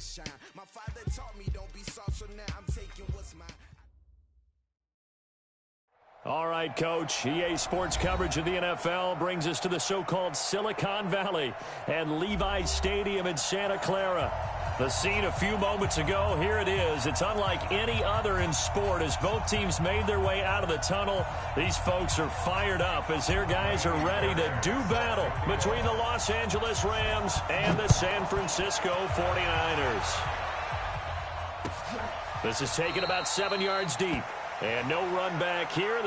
shine. My father taught me don't be soft, so now I'm taking what's mine. All right, Coach. EA Sports coverage of the NFL brings us to the so-called Silicon Valley and Levi's Stadium in Santa Clara. The scene a few moments ago, here it is. It's unlike any other in sport as both teams made their way out of the tunnel. These folks are fired up as their guys are ready to do battle between the Los Angeles Rams and the San Francisco 49ers. This is taken about 7 yards deep. And no run back here.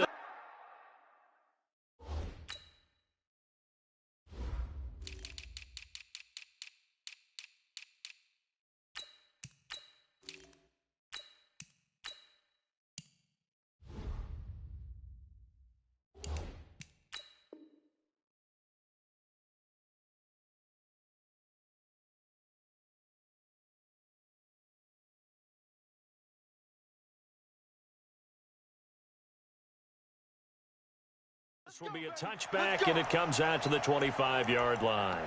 This will be a touchback, and it comes out to the 25-yard line.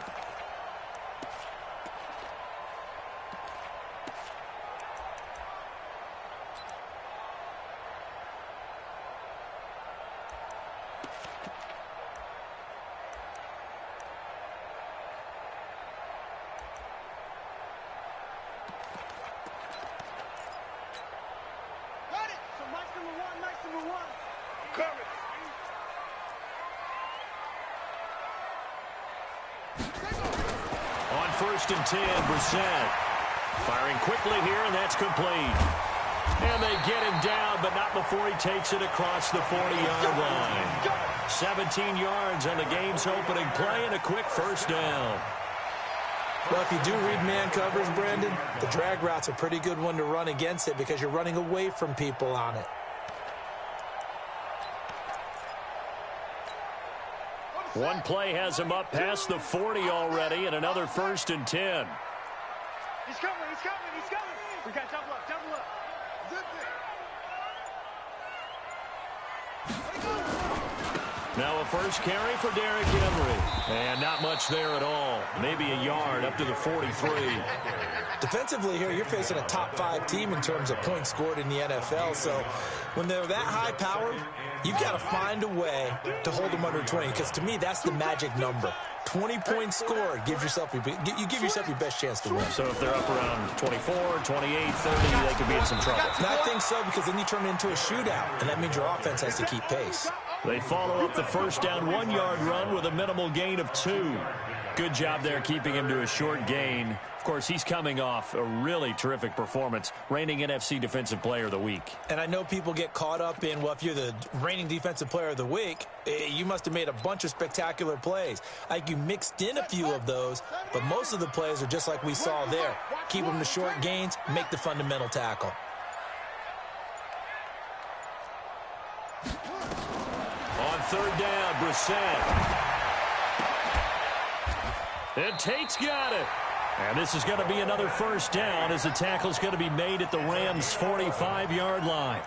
Got it! So nice number one. Cover it. On 1st and 10, Brissett firing quickly here, and that's complete. And they get him down, but not before he takes it across the 40-yard line. 17 yards on the game's opening play and a quick first down. Well, if you do read man covers, Brandon, the drag route's a pretty good one to run against it because you're running away from people on it. One play has him up past the 40 already, and another 1st and 10. He's coming. We got double up. Now a first carry for Derrick Henry. And not much there at all. Maybe a yard up to the 43. Defensively here, you're facing a top-5 team in terms of points scored in the NFL. So when they're that high-powered, you've got to find a way to hold them under 20. Because to me, that's the magic number. 20 points scored, you give yourself your best chance to win. So if they're up around 24, 28, 30, they could be in some trouble. And I think so, because then you turn it into a shootout, and that means your offense has to keep pace. They follow up the first down 1-yard run with a minimal gain of 2. Good job there keeping him to a short gain. Of course, he's coming off a really terrific performance, reigning NFC Defensive Player of the Week. And I know people get caught up in, well, if you're the reigning Defensive Player of the Week, you must have made a bunch of spectacular plays. I think you mixed in a few of those, but most of the plays are just like we saw there. Keep them to short gains, make the fundamental tackle. On 3rd down, Brissett. And Tate's got it. And this is going to be another first down as the tackle's going to be made at the Rams' 45-yard line.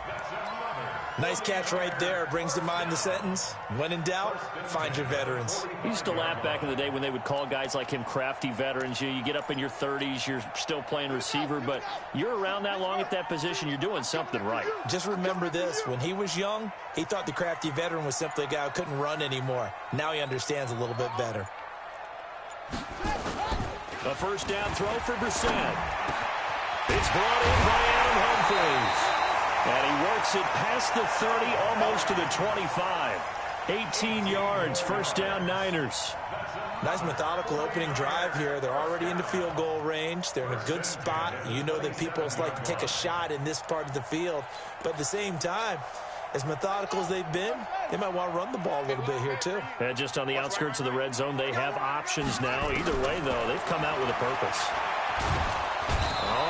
Nice catch right there. Brings to mind the sentence, when in doubt, find your veterans. We used to laugh back in the day when they would call guys like him crafty veterans. You get up in your 30s, you're still playing receiver, but you're around that long at that position, you're doing something right. Just remember this. When he was young, he thought the crafty veteran was simply a guy who couldn't run anymore. Now he understands a little bit better. A first down throw for Brissett. It's brought in by Adam Humphries. And he works it past the 30, almost to the 25. 18 yards, first down Niners. Nice methodical opening drive here. They're already into field goal range. They're in a good spot. You know that people like to take a shot in this part of the field. But at the same time, as methodical as they've been, they might want to run the ball a little bit here too. And just on the outskirts of the red zone, they have options now. Either way, though, they've come out with a purpose.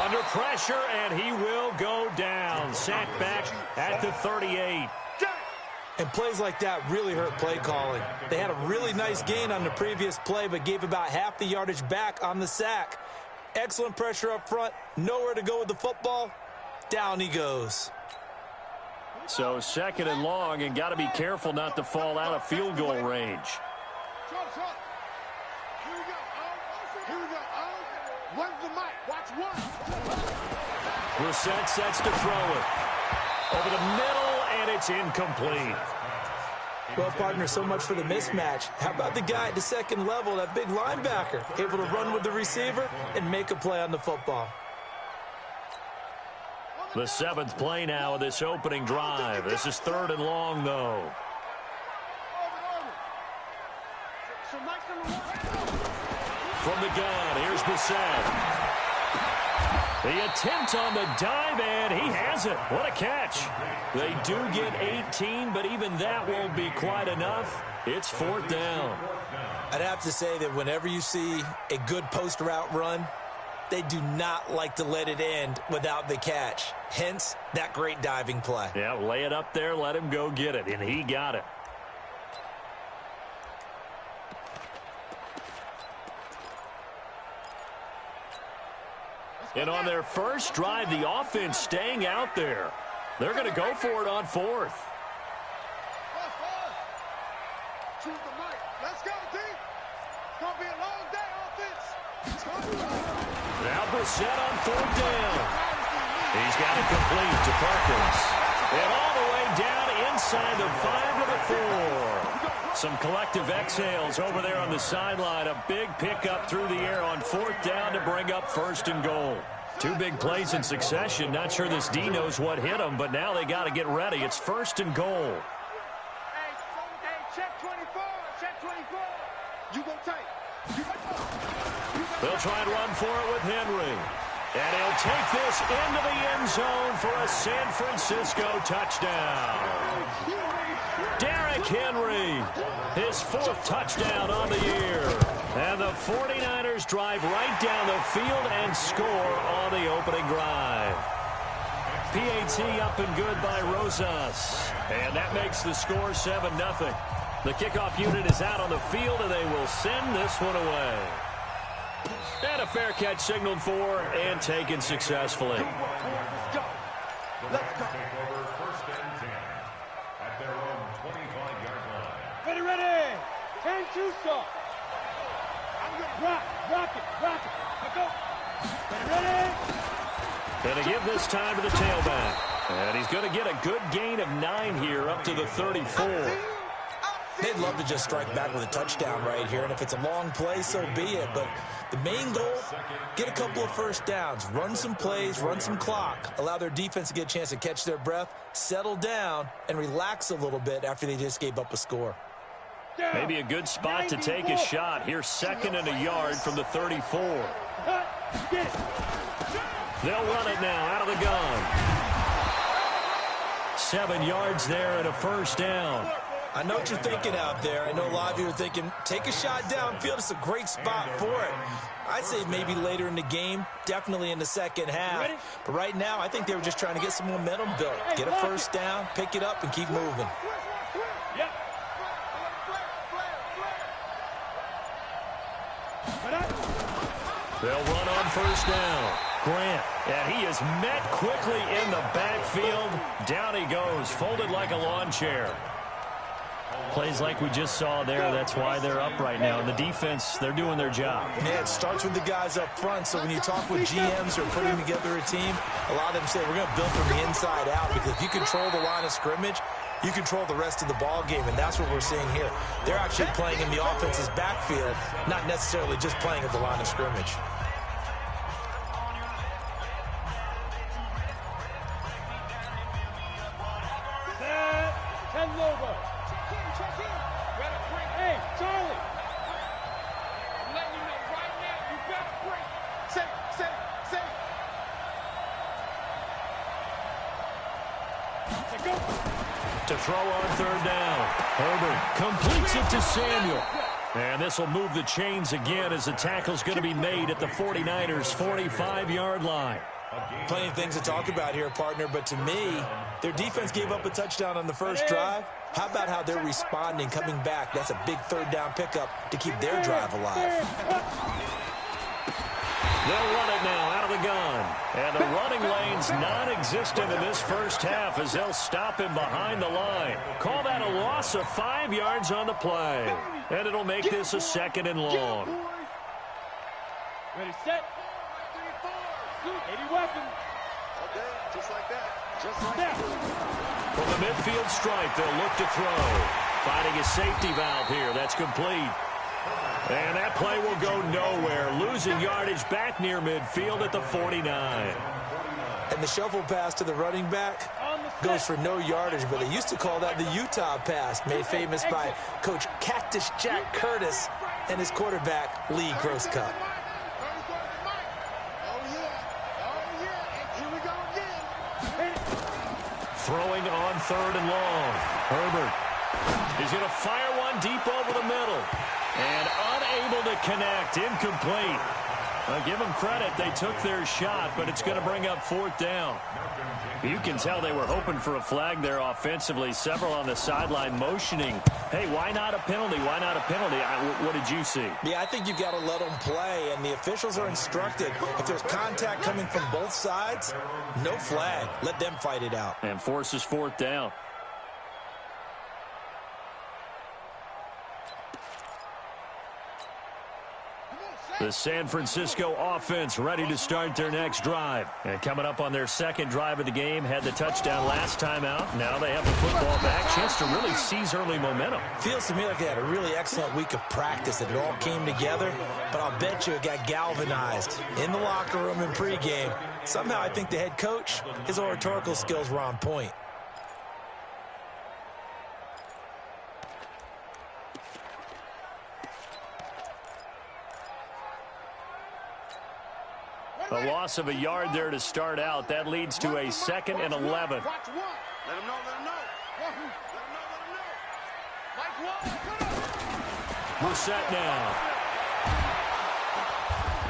Under pressure, and he will go down. Sacked back at the 38. And plays like that really hurt play calling. They had a really nice gain on the previous play, but gave about half the yardage back on the sack. Excellent pressure up front. Nowhere to go with the football. Down he goes. So 2nd and long, and got to be careful not to fall out of field goal range. Run the mic. Watch one. Brissett sets to throw it. Over the middle, and it's incomplete. Well, partner, so much for the mismatch. How about the guy at the second level, that big linebacker, able to run with the receiver and make a play on the football? The 7th play now of this opening drive. This is 3rd and long, though. From the gun, here's Brissett. The attempt on the dive, and he has it. What a catch. They do get 18, but even that won't be quite enough. It's 4th down. I'd have to say that whenever you see a good post route run, they do not like to let it end without the catch. Hence, that great diving play. Yeah, lay it up there, let him go get it, and he got it. And on their first drive, the offense staying out there. They're going to go for it on 4th. Choose the mic. Let's go, team. It's going to be a long day, offense. Now Brissett on 4th down. He's got it complete to Perkins. And all the way down inside the 5 to the 4. Some collective exhales over there on the sideline. A big pickup through the air on 4th down to bring up 1st and goal. 2 big plays in succession. Not sure this D knows what hit them, but now they got to get ready. It's 1st and goal. Hey, check 24. Check 24. You go tight. They'll try and run for it with Henry. And he'll take this into the end zone for a San Francisco touchdown. Derrick Henry, his 4th touchdown on the year. And the 49ers drive right down the field and score on the opening drive. PAT up and good by Rosas. And that makes the score 7-0. The kickoff unit is out on the field, and they will send this one away. And a fair catch signaled for and taken successfully. Let's go. Let's go. Ready. 10-2 start. I'm going to rock it. Let's go. Ready. Going to give this time to the tailback. And he's going to get a good gain of 9 here up to the 34. They'd love to just strike back with a touchdown right here, and if it's a long play, so be it. But the main goal, get a couple of first downs, run some plays, run some clock, allow their defense to get a chance to catch their breath, settle down, and relax a little bit after they just gave up a score. Maybe a good spot to take a shot. Here's 2nd and a yard from the 34. They'll run it now out of the gun. 7 yards there and a 1st down. I know what you're thinking out there. I know a lot of you are thinking, take a shot downfield. It's a great spot for it. I'd say maybe later in the game, definitely in the second half. But right now, I think they were just trying to get some momentum built. Get a first down, pick it up, and keep moving. They'll run on 1st down. Grant, and he is met quickly in the backfield. Down he goes, folded like a lawn chair. Plays like we just saw there, that's why they're up right now. The defense, they're doing their job. Yeah, it starts with the guys up front. So when you talk with GMs who are putting together a team, a lot of them say we're going to build from the inside out, because if you control the line of scrimmage, you control the rest of the ball game, and that's what we're seeing here. They're actually playing in the offense's backfield, not necessarily just playing at the line of scrimmage. Hey, Charlie. I'm letting you know right now, you better break. Say. Go. To throw on 3rd down. Herbert completes it to Samuel. And this will move the chains again as the tackle's going to be made at the 49ers' 45-yard line. Plenty of things to talk about here, partner, but to me, their defense gave up a touchdown on the first drive. How about how they're responding, coming back? That's a big 3rd down pickup to keep their drive alive. They'll run it now out of the gun. And the running lane's non-existent in this first half as they'll stop him behind the line. Call that a loss of 5 yards on the play. And it'll make this a 2nd and long. Ready, set. 80 weapons. Okay, just like that. Just like Step. that. From the midfield stripe, they'll look to throw. Finding a safety valve here. That's complete. And that play will go nowhere. Losing yardage back near midfield at the 49. And the shuffle pass to the running back goes for no yardage, but they used to call that the Utah pass, made famous by Coach Cactus Jack Curtis and his quarterback, Lee Grosskopf. Throwing on 3rd and long. Herbert. He's going to fire one deep over the middle. And unable to connect. Incomplete. Well, give them credit. They took their shot, but it's going to bring up 4th down. You can tell they were hoping for a flag there offensively. Several on the sideline motioning. Hey, why not a penalty? Why not a penalty? What did you see? Yeah, I think you've got to let them play, and the officials are instructed. If there's contact coming from both sides, no flag. Let them fight it out. And forces 4th down. The San Francisco offense ready to start their next drive. And coming up on their second drive of the game, had the touchdown last time out. Now they have the football back. Chance to really seize early momentum. Feels to me like they had a really excellent week of practice, and it all came together. But I'll bet you it got galvanized in the locker room in pregame. Somehow I think the head coach, his oratorical skills were on point. A loss of a yard there to start out. That leads to a 2nd and 11. Let him know, let him know. Let him know, let him know. We're set now.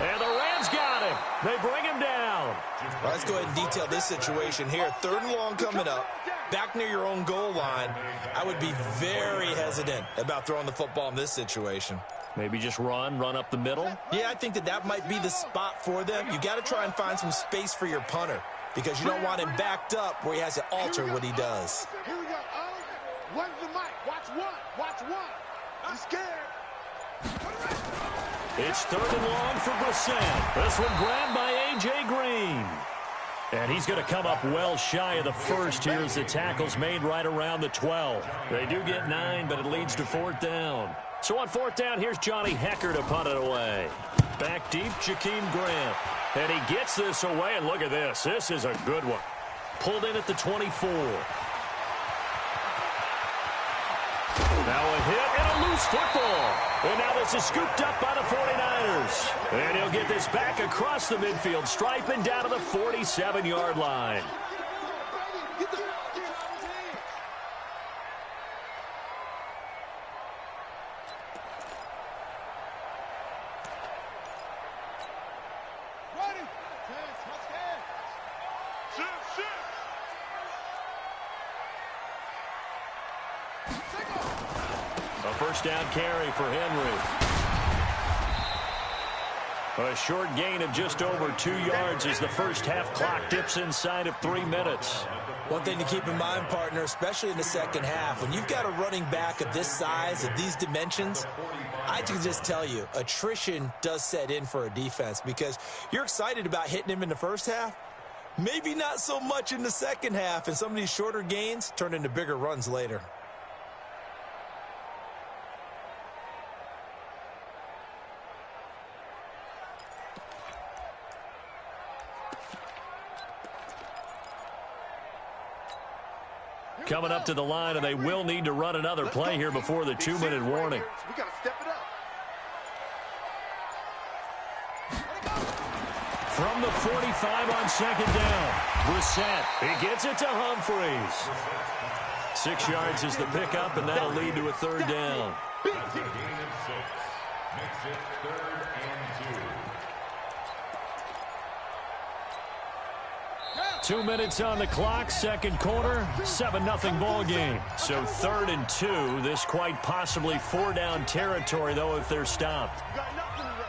And the Rams got him. They bring him down. Well, let's go ahead and detail this situation here. 3rd and long coming up. Back near your own goal line. I would be very hesitant about throwing the football in this situation. Maybe just run up the middle. Yeah, I think that might be the spot for them. You got to try and find some space for your punter because you don't want him backed up where he has to alter what he does. Here we go. One's the mic. Watch one. Watch one. I'm scared. It's 3rd and long for Brissett. This one grabbed by A.J. Green. And he's going to come up well shy of the first here as the tackle's made right around the 12. They do get 9, but it leads to 4th down. So on 4th down, here's Johnny Hecker to punt it away. Back deep, Jakeem Grant. And he gets this away, and look at this. This is a good one. Pulled in at the 24. Now a hit and a loose football. And now this is scooped up by the 49ers. And he'll get this back across the midfield stripe and down to the 47-yard line. A 1st down carry for Henry. A short gain of just over 2 yards as the first half clock dips inside of 3 minutes. One thing to keep in mind, partner, especially in the second half, when you've got a running back of this size, of these dimensions, I can just tell you, attrition does set in for a defense because you're excited about hitting him in the first half. Maybe not so much in the second half, and some of these shorter gains turn into bigger runs later. Coming up to the line, and they will need to run another play here before the 2-minute warning. We got to step it up. From the 45 on 2nd down, Brissett. He gets it to Humphreys. 6 yards is the pickup, and that'll lead to a 3rd down. 2 minutes on the clock, second quarter, 7-0 ball game. So 3rd and 2, this quite possibly 4-down territory, though, if they're stopped. You got nothing today.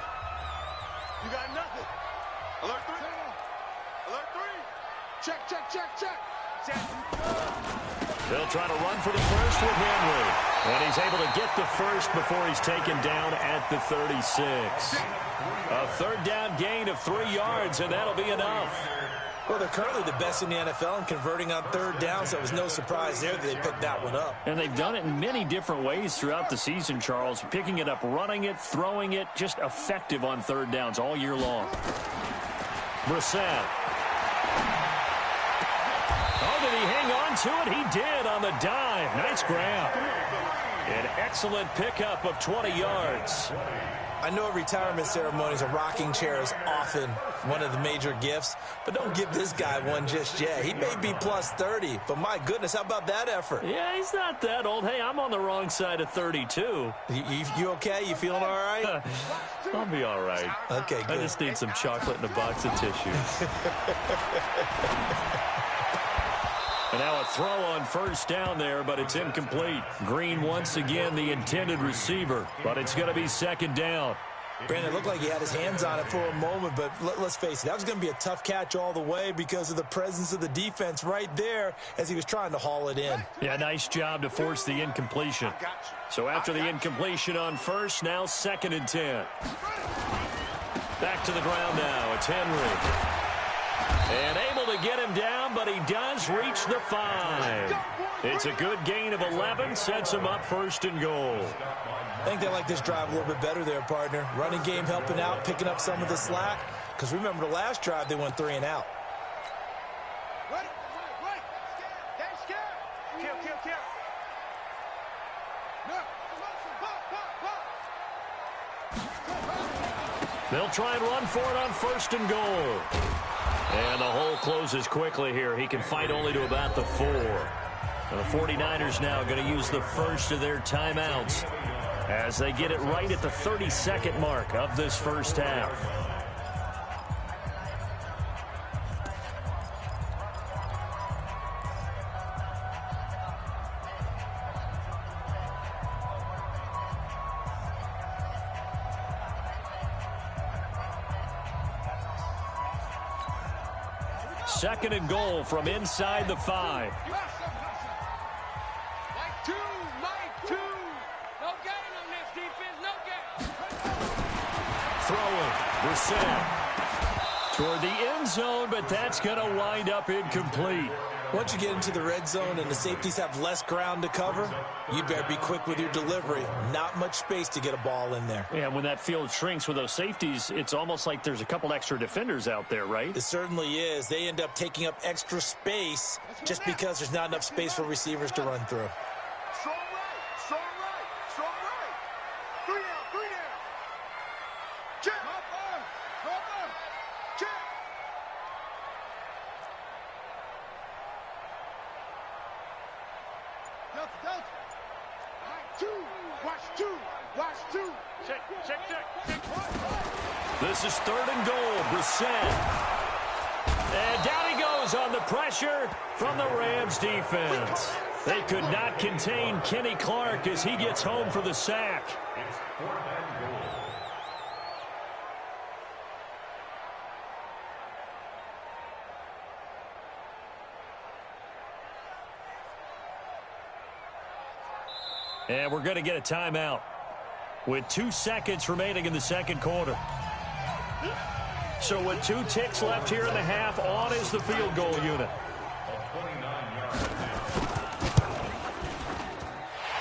You got nothing. Alert 3. Alert 3. Check. They'll try to run for the first with Henry. And he's able to get the first before he's taken down at the 36. A third down gain of 3 yards, and that'll be enough. Well, they're currently the best in the NFL in converting on third down, so it was no surprise there that they picked that one up. And they've done it in many different ways throughout the season, Charles. Picking it up, running it, throwing it, just effective on third downs all year long. Brissett. Oh, did he hang on to it? He did on the dive. Nice grab. An excellent pickup of 20 yards. I know at retirement ceremonies, a rocking chair is often one of the major gifts, but don't give this guy one just yet. He may be plus 30, but my goodness, how about that effort? Yeah, he's not that old. Hey, I'm on the wrong side of 32. You okay? You feeling all right? I'll be all right. Okay, good. I just need some chocolate and a box of tissues. And now a throw on first down there, but it's incomplete. Green once again the intended receiver, but it's going to be second down. Brandon, it looked like he had his hands on it for a moment, but let's face it, that was going to be a tough catch all the way because of the presence of the defense right there as he was trying to haul it in. Yeah, nice job to force the incompletion. So after the incompletion on first, now 2nd and 10. Back to the ground now. It's Henry. And able to get him down, but he does reach the 5. It's a good gain of 11, sets him up 1st and goal. I think they like this drive a little bit better there, partner. Running game helping out, picking up some of the slack. Because remember the last drive, they went 3 and out. They'll try and run for it on 1st and goal. And the hole closes quickly here. He can fight only to about the 4. And the 49ers now going to use the first of their timeouts as they get it right at the 32nd mark of this first half. Second and goal from inside the 5. Mike two. No gain on this defense, no gain. Throwing, Brissett toward the end zone, but that's going to wind up incomplete. Once you get into the red zone and the safeties have less ground to cover, you better be quick with your delivery. Not much space to get a ball in there. Yeah, when that field shrinks with those safeties, it's almost like there's a couple extra defenders out there, right? It certainly is. They end up taking up extra space just because there's not enough space for receivers to run through. Strong right. 3 down. Check. Check. Delta. Watch two. Check. This is 3rd and goal. Brissett. And down he goes on the pressure from the Rams defense. They could not contain Kenny Clark as he gets home for the sack. And we're going to get a timeout with 2 seconds remaining in the second quarter. So with 2 ticks left here in the half, on is the field goal unit.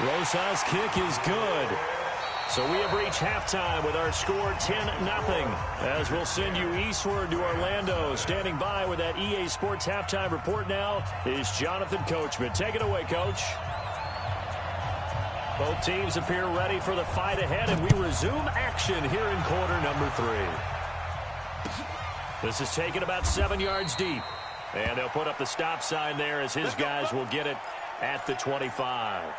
Rosas' kick is good. So we have reached halftime with our score 10-0. As we'll send you eastward to Orlando. Standing by with that EA Sports halftime report now is Jonathan Coachman. Take it away, Coach. Both teams appear ready for the fight ahead, and we resume action here in quarter number 3. This is taken about 7 yards deep. And they'll put up the stop sign there as his guys will get it at the 25.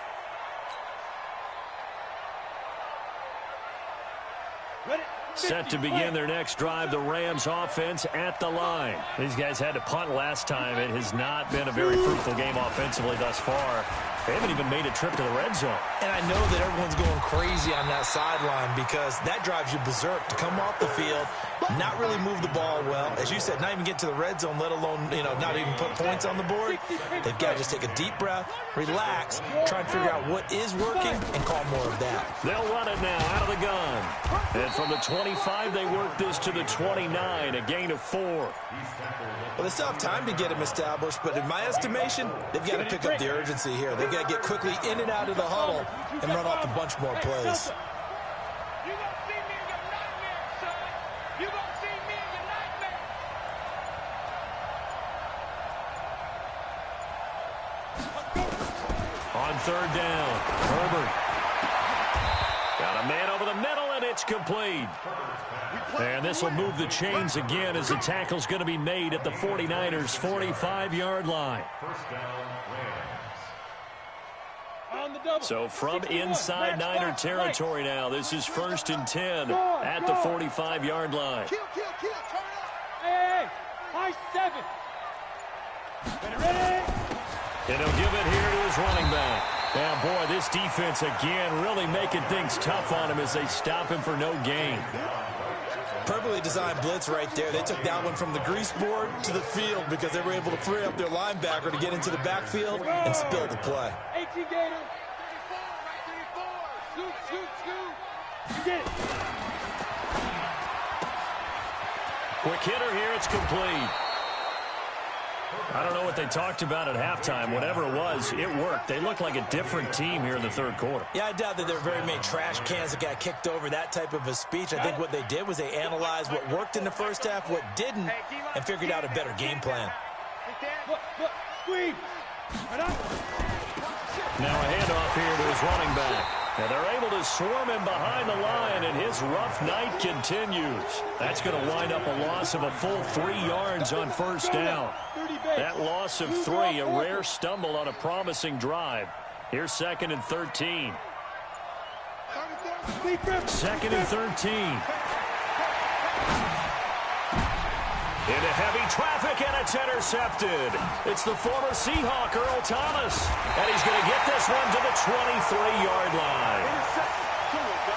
Set to begin their next drive, the Rams offense at the line. These guys had to punt last time. It has not been a very fruitful game offensively thus far. They haven't even made a trip to the red zone. And I know that everyone's going crazy on that sideline because that drives you berserk to come off the field, not really move the ball well. As you said, not even get to the red zone, let alone, not even put points on the board. They've got to just take a deep breath, relax, try and figure out what is working and call more of that. They'll run it now out of the gun. And from the 28 25. They work this to the 29, a gain of 4. Well, they still have time to get him established, but in my estimation, they've got to pick up the urgency here. They've got to get quickly in and out of the huddle and run off a bunch more plays. You gonna see me in your nightmare, son. You gonna see me in your nightmare. On third down, Herbert. Got a man over the middle, and it's complete. And this will move the chains again as the tackle's going to be made at the 49ers' 45-yard line. So from inside Niner territory now, this is 1st and 10 at the 45-yard line. Hey, high 7. Ready? And he'll give it here to his running back. Now, boy, this defense again really making things tough on him as they stop him for no gain. Perfectly designed blitz right there. They took that one from the grease board to the field because they were able to free up their linebacker to get into the backfield and spill the play. 18 Gator. 34. Scoot. You get it. Quick hitter here. It's complete. I don't know what they talked about at halftime. Whatever it was, it worked. They look like a different team here in the third quarter. Yeah, I doubt that there were very many trash cans that got kicked over, that type of a speech. I think what they did was they analyzed what worked in the first half, what didn't, and figured out a better game plan. Look, squeeze. Now a handoff here to his running back. And they're able to swarm him behind the line, and his rough night continues. That's going to wind up a loss of a full 3 yards on first down. That loss of 3, a rare stumble on a promising drive. Here's 2nd and 13. 2nd and 13. Into heavy traffic, and it's intercepted. It's the former Seahawk, Earl Thomas. And he's going to get this one to the 23-yard line.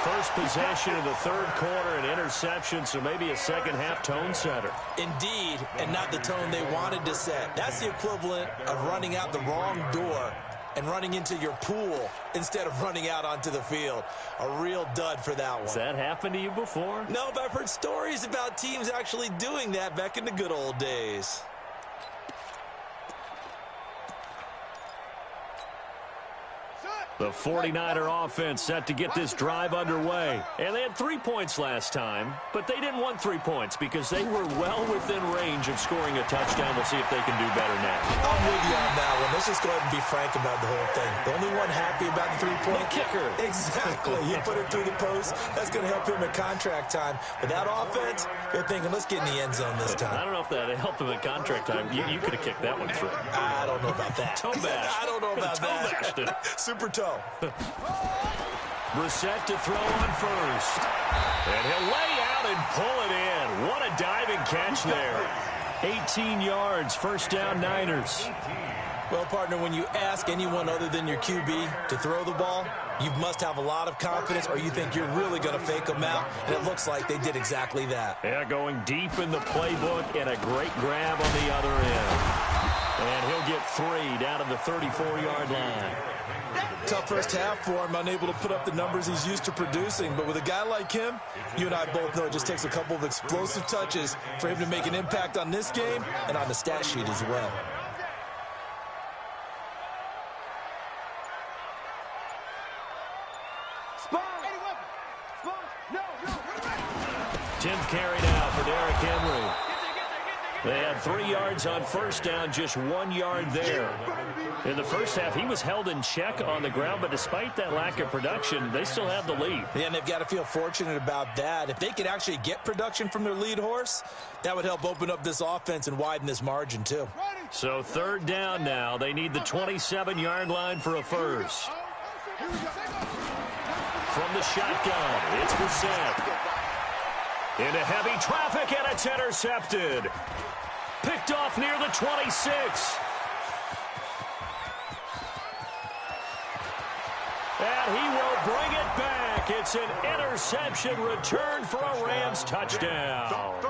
First possession of the third quarter, an interception, so maybe a second-half tone setter. Indeed, and not the tone they wanted to set. That's the equivalent of running out the wrong door and running into your pool instead of running out onto the field. A real dud for that one. Has that happened to you before? No, but I've heard stories about teams actually doing that back in the good old days. The 49er offense set to get this drive underway. And they had 3 points last time, but they didn't want 3 points because they were well within range of scoring a touchdown. We'll see if they can do better now. I'm with you on that one. Let's just go ahead and be frank about the whole thing. The only one happy about the 3-point kicker. Exactly. You put it through the post. That's going to help him at contract time. But that offense, they're thinking, let's get in the end zone this time. I don't know if that helped him at contract time. You could have kicked that one through. I don't know about that. Toe bash. I don't know about that. Super toe. Brissett to throw on first. And he'll lay out and pull it in. What a diving catch there. 18 yards, first down Niners. Well, partner, when you ask anyone other than your QB to throw the ball, you must have a lot of confidence or you think you're really going to fake them out, and it looks like they did exactly that. Yeah, going deep in the playbook and a great grab on the other end. And he'll get 3 down to the 34-yard line. Tough first half for him, unable to put up the numbers he's used to producing. But with a guy like him, you and I both know it just takes a couple of explosive touches for him to make an impact on this game and on the stat sheet as well. Tenth carry now for Derrick Henry. They had 3 yards on first down, just 1 yard there. In the first half, he was held in check on the ground, but despite that lack of production, they still have the lead. Yeah, and they've got to feel fortunate about that. If they could actually get production from their lead horse, that would help open up this offense and widen this margin too. So third down now. They need the 27-yard line for a first. From the shotgun, it's Brissett. Into heavy traffic, and it's intercepted. Picked off near the 26. And he will bring it back. It's an interception return for a Rams touchdown.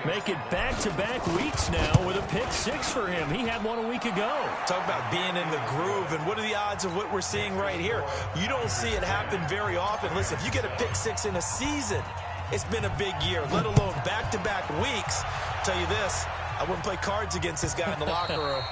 Make it back-to-back weeks now with a pick six for him. He had one a week ago. Talk about being in the groove, and what are the odds of what we're seeing right here? You don't see it happen very often. Listen, if you get a pick six in a season, it's been a big year, let alone back-to-back weeks. I'll tell you this, I wouldn't play cards against this guy in the locker room.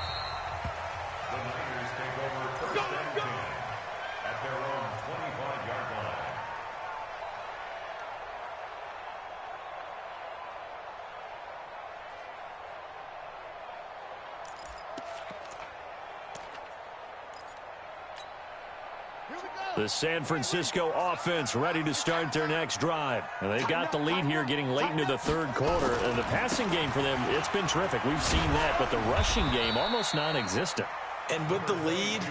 The San Francisco offense ready to start their next drive. And they've got the lead here getting late into the third quarter. And the passing game for them, it's been terrific. We've seen that, but the rushing game almost non-existent. And with the lead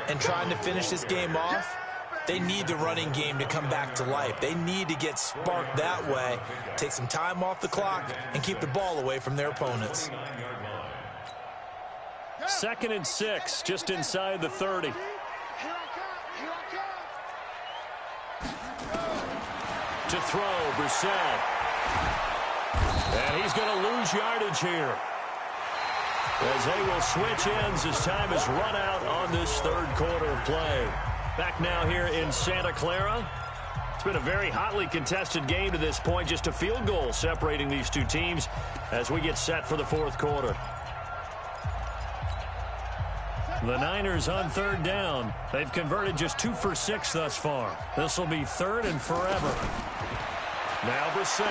and trying to finish this game off, they need the running game to come back to life. They need to get sparked that way, take some time off the clock, and keep the ball away from their opponents. 2nd and 6, just inside the 30. To throw, Brissett. And he's going to lose yardage here, as they will switch ends as time has run out on this third quarter of play. Back now here in Santa Clara. It's been a very hotly contested game to this point. Just a field goal separating these two teams as we get set for the fourth quarter. The Niners on third down. They've converted just 2 for 6 thus far. This will be 3rd and forever. Now Brissett.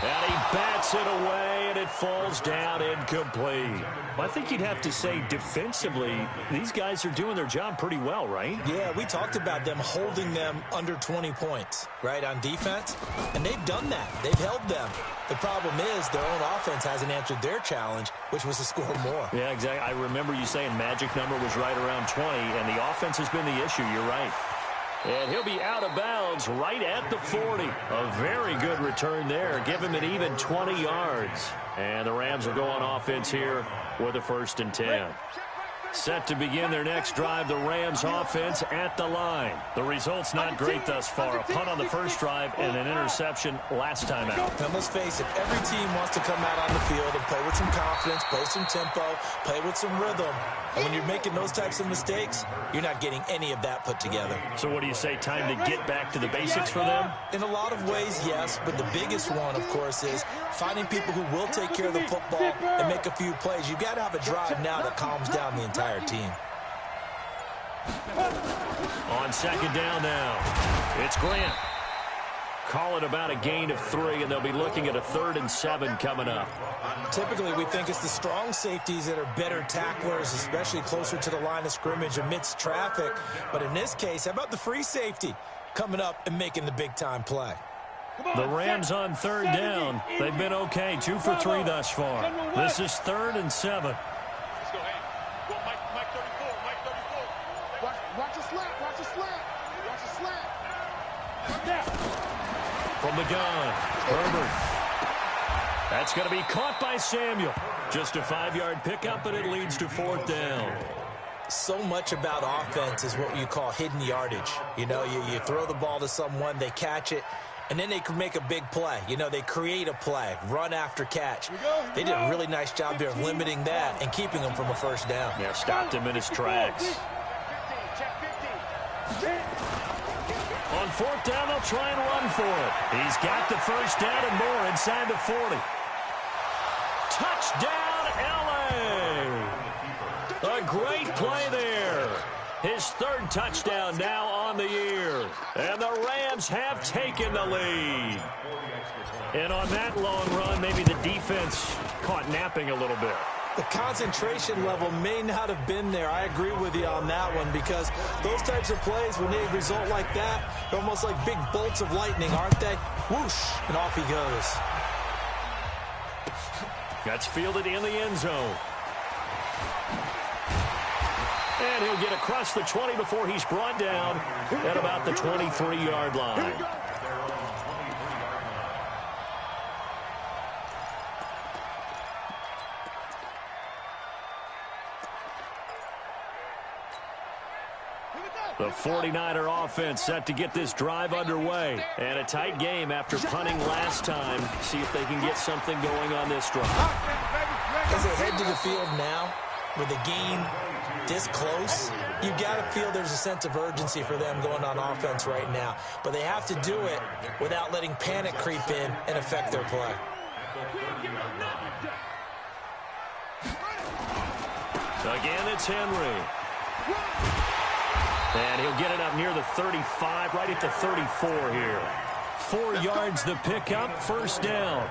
And he bats it away, and it falls down incomplete. I think you'd have to say defensively, these guys are doing their job pretty well, right? Yeah, we talked about them holding them under 20 points, right, on defense. And they've done that. They've held them. The problem is their own offense hasn't answered their challenge, which was to score more. Yeah, exactly. I remember you saying magic number was right around 20, and the offense has been the issue. You're right. And he'll be out of bounds right at the 40. A very good return there. Give him an even 20 yards. And the Rams will go on offense here with a 1st and 10. Set to begin their next drive, the Rams offense at the line. The result's not great thus far. A punt on the first drive and an interception last time out. And let's face it, every team wants to come out on the field and play with some confidence, play some tempo, play with some rhythm. And when you're making those types of mistakes, you're not getting any of that put together. So what do you say, time to get back to the basics for them? In a lot of ways, yes, but the biggest one, of course, is finding people who will take care of the football and make a few plays. You've got to have a drive now that calms down the entire team. On 2nd down now, it's Grant. Call it about a gain of 3, and they'll be looking at a 3rd and 7 coming up. Typically, we think it's the strong safeties that are better tacklers, especially closer to the line of scrimmage amidst traffic. But in this case, how about the free safety coming up and making the big-time play? The Rams on 3rd down. They've been okay, 2 for 3 thus far. This is 3rd and 7. Let's go, hey. Go, Mike 34, Mike 34. Watch a slant, watch a slant. Watch a slant. Yeah. From the gun, Herbert. That's going to be caught by Samuel. Just a 5-yard pickup, but it leads to 4th down. So much about offense is what you call hidden yardage. You know, you throw the ball to someone, they catch it, and then they can make a big play. You know, they create a play, run after catch. They did a really nice job there of limiting that and keeping him from a 1st down. Yeah, stopped him in his tracks. On 4th down, they'll try and run for it. He's got the 1st down and more inside the 40. Touchdown, L.A. A great play there. His 3rd touchdown now on the year. And the Rams have taken the lead. And on that long run, maybe the defense caught napping a little bit. The concentration level may not have been there. I agree with you on that one, because those types of plays, when they result like that, they're almost like big bolts of lightning, aren't they? Whoosh, and off he goes. That's fielded in the end zone. And he'll get across the 20 before he's brought down at about the 23-yard line. The 49er offense set to get this drive underway. And a tight game after punting last time. See if they can get something going on this drive. As they head to the field now, with the game this close, you've got to feel there's a sense of urgency for them going on offense right now. But they have to do it without letting panic creep in and affect their play. Again, it's Henry. And he'll get it up near the 35, right at the 34 here. 4 yards the pickup, first down.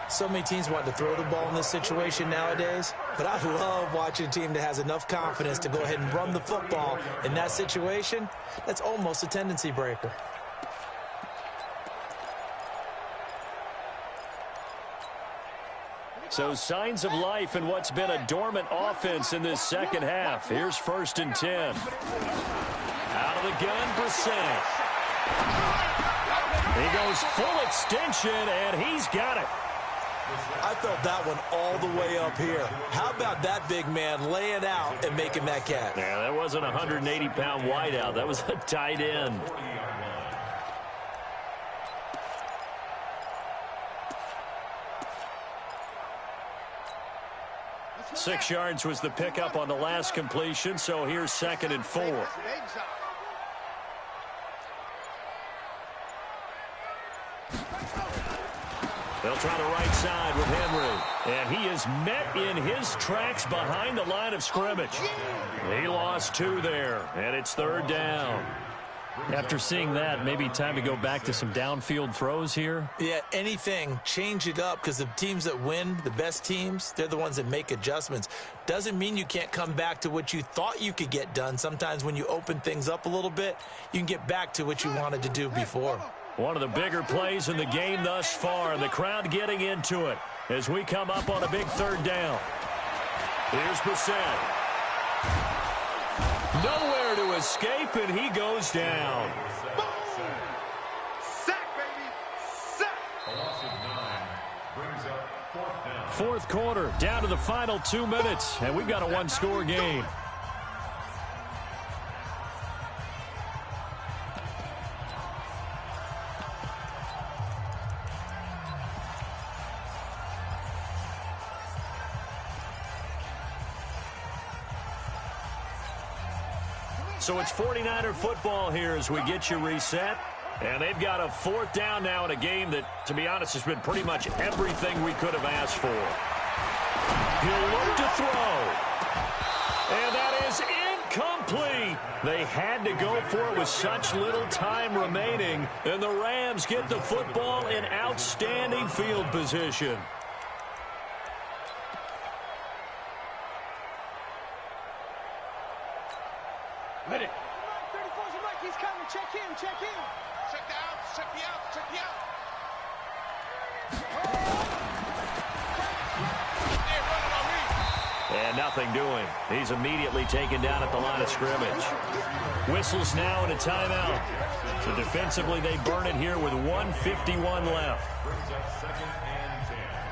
So many teams want to throw the ball in this situation nowadays, but I love watching a team that has enough confidence to go ahead and run the football in that situation. That's almost a tendency breaker. So signs of life in what's been a dormant offense in this second half. Here's 1st and 10. Out of the gun, Brissett. He goes full extension, and he's got it. I felt that one all the way up here. How about that big man laying out and making that catch? Yeah, that wasn't a 180-pound wideout. That was a tight end. Six yards was the pickup on the last completion, so here's 2nd and 4. They'll try the right side with Henry. And he is met in his tracks behind the line of scrimmage. He lost 2 there, and it's 3rd down. After seeing that, maybe time to go back to some downfield throws here. Yeah, anything, change it up, because the teams that win, the best teams, they're the ones that make adjustments. Doesn't mean you can't come back to what you thought you could get done. Sometimes when you open things up a little bit, you can get back to what you wanted to do before. One of the bigger plays in the game thus far, and the crowd getting into it as we come up on a big 3rd down. Here's Brissett. Nowhere to escape, and he goes down. Boom! Sack, baby! Sack! A loss of 9 brings up 4th down. 4th quarter, down to the final 2 minutes, and we've got a 1-score game. So it's 49er football here as we get you reset. And they've got a 4th down now in a game that, to be honest, has been pretty much everything we could have asked for. He'll look to throw. And that is incomplete. They had to go for it with such little time remaining. And the Rams get the football in outstanding field position. Let it. 34's a Mike. He's coming. Check in. Check in. Check the outs, check the outs, check the outs. They're running on me. And nothing doing. He's immediately taken down at the line of scrimmage. Whistles now and a timeout. So defensively, they burn it here with 1:51 left.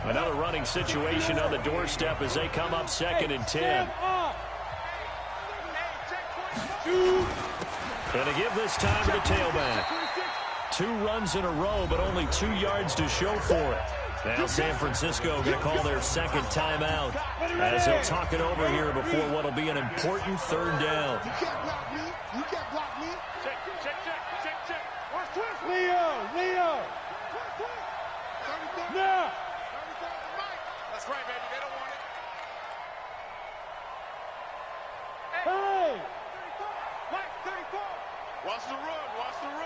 Another running situation on the doorstep as they come up 2nd and 10. And to give this time to the tailback. 2 runs in a row, but only 2 yards to show for it. Now San Francisco going to call their 2nd timeout as they'll talk it over here before what will be an important 3rd down. You can't block me. You can't block me. Check, check, check, check, check. Watch twist. Leo. Now. That's right, baby. They don't want it. Hey. Mike, 34. Watch the run. Watch the run.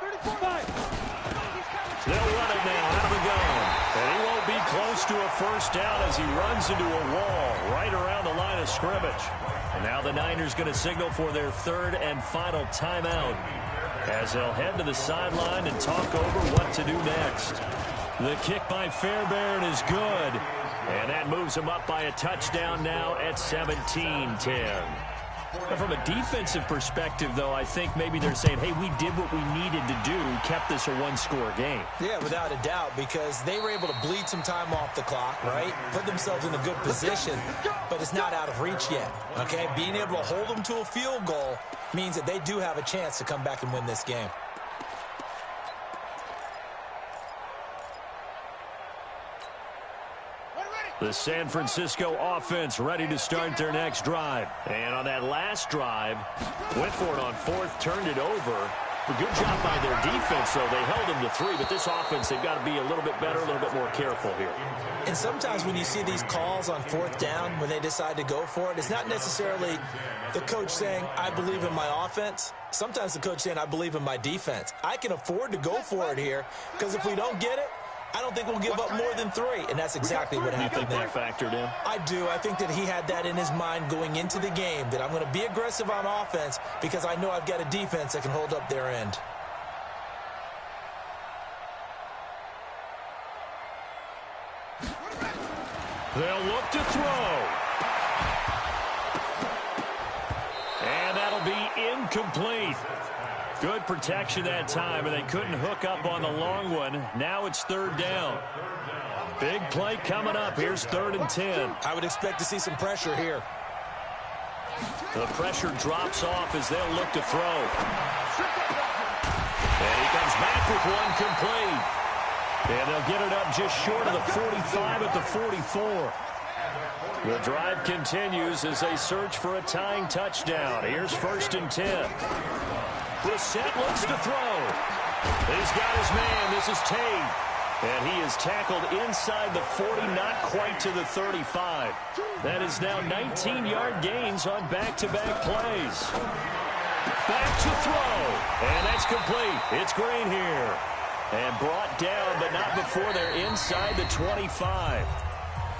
34. They'll run it now out of the gun. And he won't be close to a 1st down as he runs into a wall right around the line of scrimmage. And now the Niners going to signal for their 3rd and final timeout as they'll head to the sideline and talk over what to do next. The kick by Fairbairn is good. And that moves them up by a touchdown now at 17-10. From a defensive perspective, though, I think maybe they're saying, hey, we did what we needed to do, kept this a one-score game. Yeah, without a doubt, because they were able to bleed some time off the clock, right? Put themselves in a good position, but it's not out of reach yet, okay? Being able to hold them to a field goal means that they do have a chance to come back and win this game. The San Francisco offense ready to start their next drive. And on that last drive, went for it on fourth, turned it over. A good job by their defense, though. They held them to 3, but this offense, they've got to be a little bit better, a little bit more careful here. And sometimes when you see these calls on fourth down, when they decide to go for it, it's not necessarily the coach saying, I believe in my offense. Sometimes the coach saying, I believe in my defense. I can afford to go for it here, because if we don't get it, I don't think we'll give up more than 3, and that's exactly what happened there. You think that factored in? I do. I think that he had that in his mind going into the game, that I'm going to be aggressive on offense because I know I've got a defense that can hold up their end. They'll look to throw. And that'll be incomplete. Good protection that time, and they couldn't hook up on the long one. Now it's 3rd down. Big play coming up. Here's 3rd and 10. I would expect to see some pressure here. The pressure drops off as they'll look to throw. And he comes back with one complete. And they'll get it up just short of the 45 at the 44. The drive continues as they search for a tying touchdown. Here's 1st and 10. Brissett looks to throw. He's got his man. This is Tate. And he is tackled inside the 40, not quite to the 35. That is now 19-yard gains on back-to-back plays. Back to throw. And that's complete. It's Green here. And brought down, but not before they're inside the 25.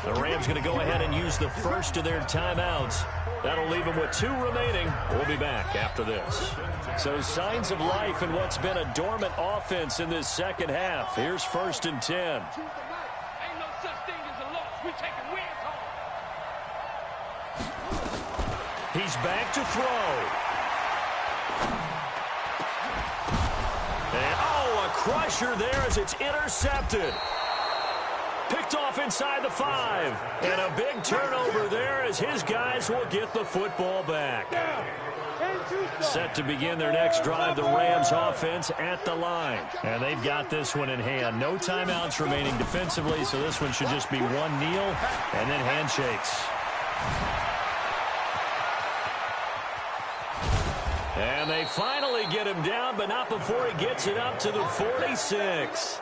The Rams going to go ahead and use the first of their timeouts. That'll leave them with 2 remaining. We'll be back after this. So signs of life in what's been a dormant offense in this second half. Here's 1st and 10. Ain't no such thing as a loss. We taking wins home. He's back to throw. And, oh, a crusher there as it's intercepted. Picked off inside the 5. And a big turnover there as his guys will get the football back. Set to begin their next drive, the Rams offense at the line. And they've got this one in hand. No timeouts remaining defensively, so this one should just be one kneel and then handshakes. And they finally get him down, but not before he gets it up to the 46.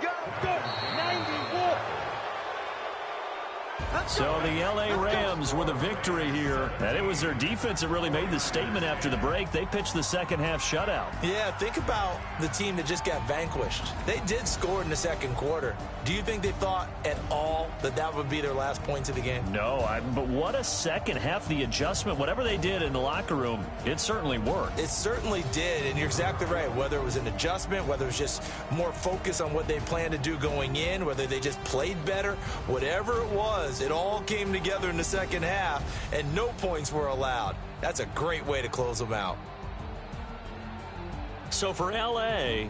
So the L.A. Rams with a victory here. And it was their defense that really made the statement after the break. They pitched the second half shutout. Yeah, think about the team that just got vanquished. They did score in the second quarter. Do you think they thought at all that that would be their last points of the game? No, but what a second half. The adjustment, whatever they did in the locker room, it certainly worked. It certainly did, and you're exactly right. Whether it was an adjustment, whether it was just more focus on what they planned to do going in, whether they just played better, whatever it was, it all came together in the second half, and no points were allowed. That's a great way to close them out. So for L.A.,